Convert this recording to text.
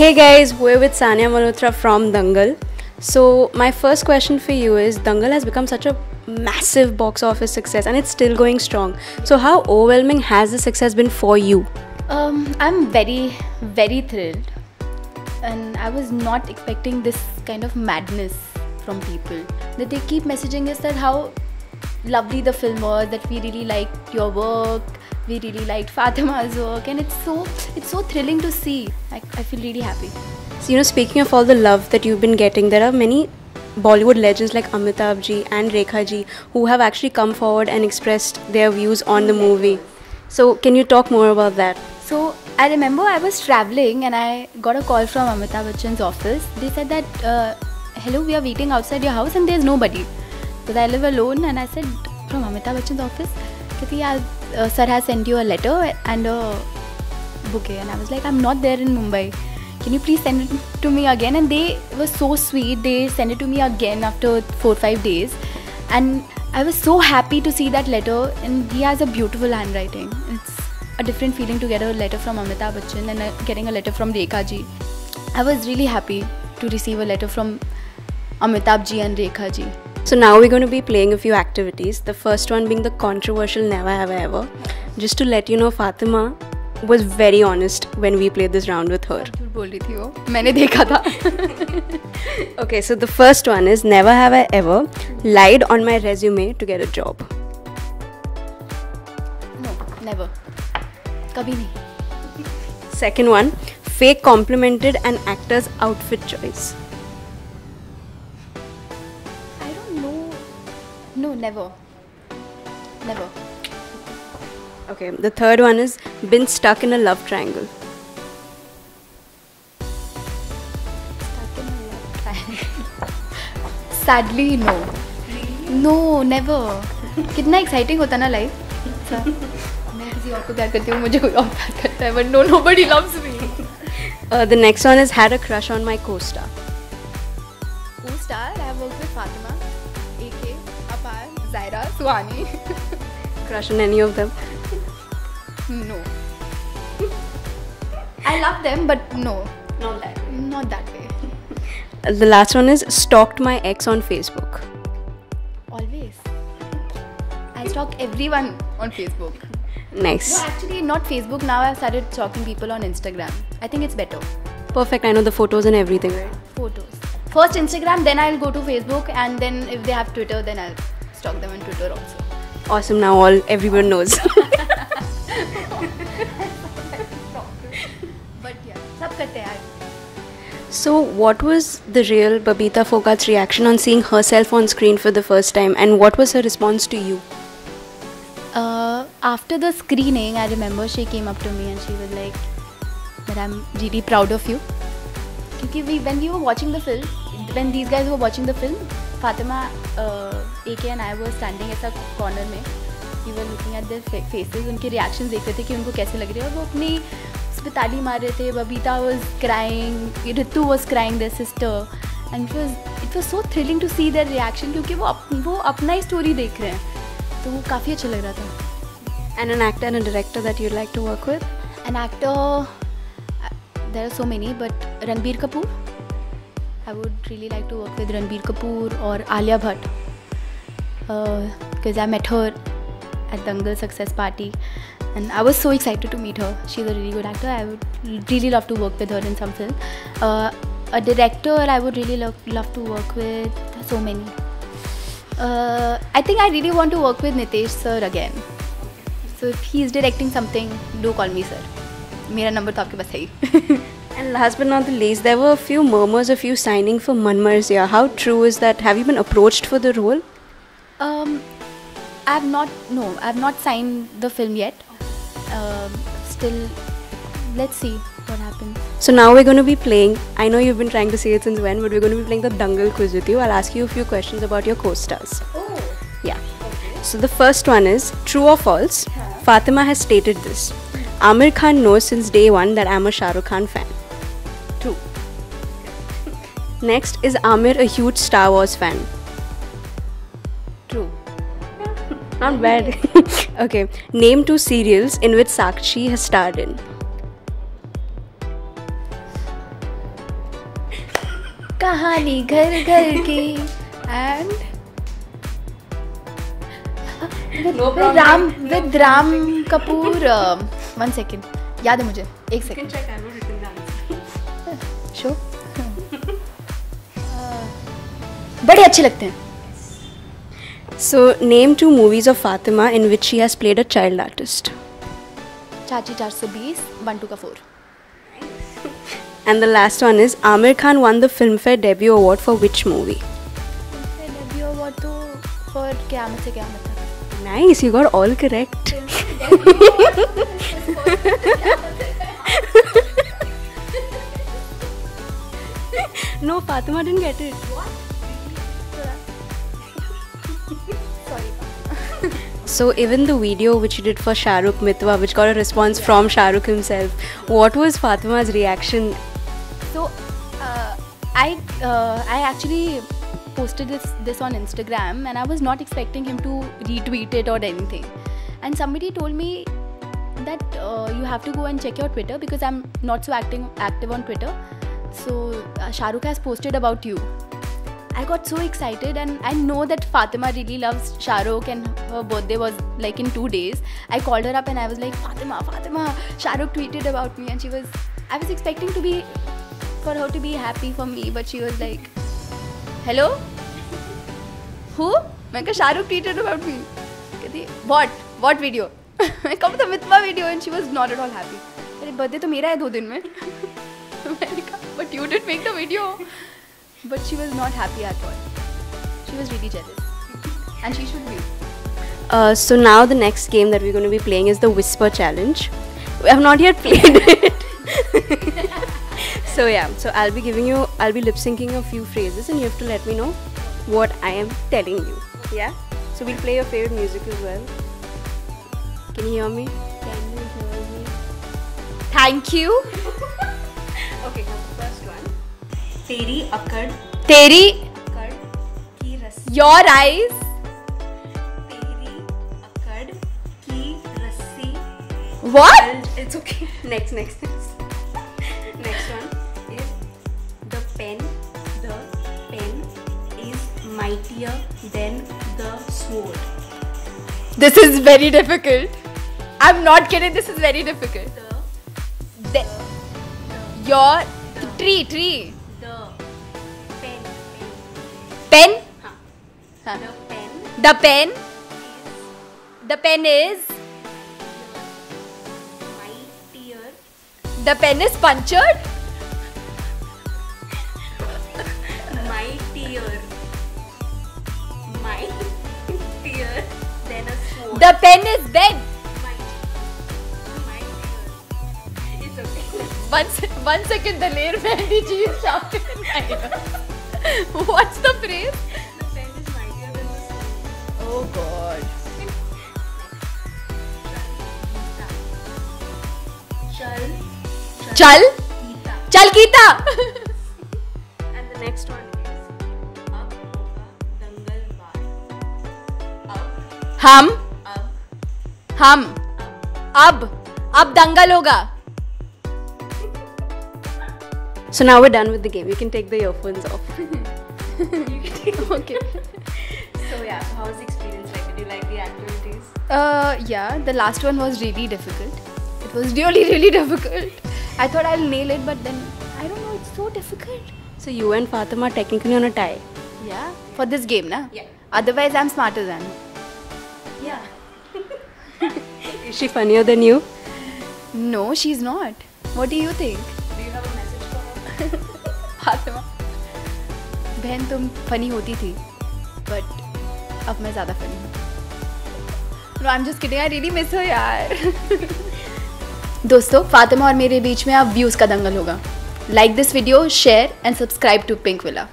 Hey guys, we're with Sania Malhotra from Dangal. So my first question for you is, Dangal has become such a massive box office success and it's still going strong. So how overwhelming has the success been for you? I'm very, very thrilled, and I was not expecting this kind of madness from people. That they keep messaging us that how lovely the film was, that we really liked your work, we really liked Fatima's work, and it's so thrilling to see. I feel really happy. So speaking of all the love that you've been getting, there are many Bollywood legends like Amitabh ji and Rekha ji who have actually come forward and expressed their views on the movie. So can you talk more about that? So I remember I was traveling and I got a call from Amitabh Bachchan's office. They said that, hello, we are waiting outside your house and there's nobody. Because I live alone, and I said, from Amitabh Bachchan's office, sir has sent you a letter and a bouquet. And I was like, I'm not there in Mumbai. Can you please send it to me again? And they were so sweet. They sent it to me again after 4 or 5 days. And I was so happy to see that letter. And he has a beautiful handwriting. It's a different feeling to get a letter from Amitabh Bachchan and getting a letter from Rekha ji. I was really happy to receive a letter from Amitabh ji and Rekha ji. So now we're going to be playing a few activities. The first one being the controversial Never Have I Ever. Just to let you know, Fatima was very honest when we played this round with her. बोल रही थी वो, मैंने देखा था. Okay, so the first one is, never have I ever lied on my resume to get a job. No, never. कभी नहीं. Second one, fake complimented an actor's outfit choice. I don't know. No, never. Never. Okay, the third one is, been stuck in a love triangle. Stuck in a love triangle. Sadly, no. No, never. कितना exciting होता ना life. मैं किसी और को प्यार करती हूँ, मुझे कोई और प्यार करता है, but no, nobody loves me. The next one is, had a crush on my co-star. Co-star, I have worked with Fatima, AK, Apar, Zaira, Suhani. Crush on any of them? No. I love them, but no. Not that. Not that way. The last one is, stalked my ex on Facebook. Always. I stalk everyone on Facebook. Nice. No, actually not Facebook. Now I've started stalking people on Instagram. I think it's better. Perfect. I know the photos and everything, right? Photos. First Instagram, then I'll go to Facebook, and then if they have Twitter, then I'll stalk them on Twitter also. Awesome. Now everyone knows. But yeah, सब करते हैं. So what was the real Babita Phogat's reaction on seeing herself on screen for the first time, and what was her response to you? After the screening, I remember she came up to me and she was like that I'm really proud of you. Because when we were watching the film, when these guys were watching the film, Fatima, AK and I were standing at a corner में. We were looking at their faces, उनके reactions देख रहे थे कि उनको कैसे लग रहे हैं, और वो अपनी उस पे ताली मार रहे थे. Babita was crying, Ritu was crying, their sister, and it was so thrilling to see their reaction, क्योंकि वो अपना ही story देख रहे हैं, तो वो काफ़ी अच्छा लग रहा था. And an actor and a director that you'd like to work with? An actor, there are so many, but Ranbir Kapoor. I would really like to work with Ranbir Kapoor or Alia Bhatt, because I met her at Dangal Success Party, and I was so excited to meet her. She's a really good actor. I would really love to work with her in some film. A director I would really love to work with. There are so many. I think I really want to work with Nitesh sir again. So if he's directing something, do call me sir. मेरा number तो आपके पास है ही. And last but not the least, there were a few murmurs of you signing for Man Marziya. How true is that? Have you been approached for the role? I've not signed the film yet. Still, let's see what happens. So now we're going to be playing, I know you've been trying to say it since when, but we're going to be playing the Dangal quiz with you. I'll ask you a few questions about your co-stars. Oh. Yeah. Okay. So the first one is, true or false? Fatima has stated this. Aamir Khan knows since day one that I'm a Shah Rukh Khan fan. True. Next, is Aamir a huge Star Wars fan? True. Not bad. Okay. Name 2 serials in which Sakshi has starred in. कहानी घर घर की and with Ram Kapoor. 1 second, याद है मुझे, 1 second. Show बड़े अच्छे लगते हैं. So, name 2 movies of Fatima in which she has played a child artist. चाची 420, 1 2 का 4. And the last one is Aamir Khan won the Filmfare Debut Award for which movie? Debut award तो for क़यामत से क़यामत तक. Nice, you got all correct. No, Fatima didn't get it. So even the video which you did for Shah Rukh Mitwa, which got a response from Shah Rukh himself, what was Fatima's reaction? So I actually posted this on Instagram, and I was not expecting him to retweet it or anything. And somebody told me that you have to go and check your Twitter because I'm not so active on Twitter. So Shah Rukh has posted about you. I got so excited, and I know that Fatima really loves Shah Rukh, and her birthday was like in 2 days. I called her up and I was like, Fatima, Shah Rukh tweeted about me, and I was expecting for her to be happy for me, but she was like, hello? Who? मैं कहा Shah Rukh tweeted about me. कहती what video? मैं कहा the Mitwa video, and she was not at all happy. मेरे birthday तो मेरा है 2 दिन में. मैंने कहा but you did make the video. But she was not happy at all. She was really jealous, and she should be. So now the next game that we're going to be playing is the Whisper Challenge. We have not yet played it. So yeah, so I'll be lip syncing a few phrases, and you have to let me know what I am telling you. Yeah. So we'll play your favorite music as well. Can you hear me? Can you hear me? Thank you. Okay, first one. तेरी अकड़ की रस्सी. Your eyes. तेरी अकड़ की रस्सी. What? It's okay. Next. Next one is the pen is mightier than the sword. This is very difficult. I'm not kidding. This is very difficult. Your tree. Pen? Huh. The pen is mightier. The pen is punctured? Mightier than a sword. The pen is dead. Mightier. It's okay. 1 second, Daler Mehndi ji is shouting in my ear. What's the phrase? The pen is mightier than the sword. Oh God. Chal Kita. And the next one is Ab hoga dangal baar. हम अब दंगल होगा. So now we're done with the game. You can take the earphones off. Okay. So yeah, how was the experience like? Did you like the activities? Yeah, the last one was really difficult. It was really difficult. I thought I'll nail it, but then I don't know, it's so difficult. So you and Fatima are technically on a tie. Yeah, for this game, na? Yeah. Otherwise, I'm smarter than her. Yeah. Is she funnier than you? No, she's not. What do you think? Do you have a message for her? Fatima, बहन तुम funny होती थी, but अब मैं ज़्यादा funny हूँ. No, I'm just kidding. I really miss her, यार. दोस्तों, फातिमा और मेरे बीच में अब व्यूज़ का दंगल होगा. Like this video, share and subscribe to Pink Villa.